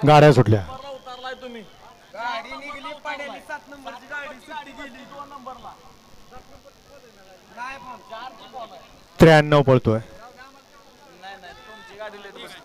गाड्या सुटल्या. उतरलाय तुम्ही. गाडी निघली पाण्याली 7 नंबरची गाडी सुट्टी गेली 2 नंबरला. 93 पळतोय. नाही नाही तुमची गाडी लेट बसली.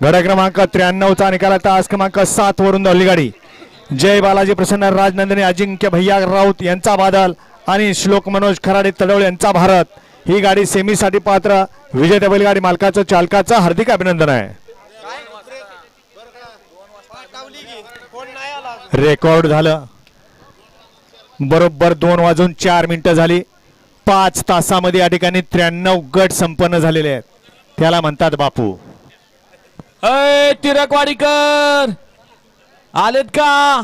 गडा क्रमांक 93 चा निकाल तास क्रमांक 7 वरून धावली गाडी. जय बालाजी प्रसन्न राजनंदिनी अजिंक्य भैया राऊत यांचा बादल आणि श्लोक मनोज खराडे तडवळे यांचा भारत ही गाडी सेमीसाठी पात्र. विजेत्या बैलगाडी मालकाचं चालकाचं हार्दिक अभिनंदन आहे. रेकॉर्ड झालं. बरोबर 2 वाजून 4 मिनिटं झाली. 5 तासामध्ये या ठिकाणी 93 गट संपन्न झालेले आहेत. त्याला म्हणतात बापू. तिरकवाडीकर आलेत का?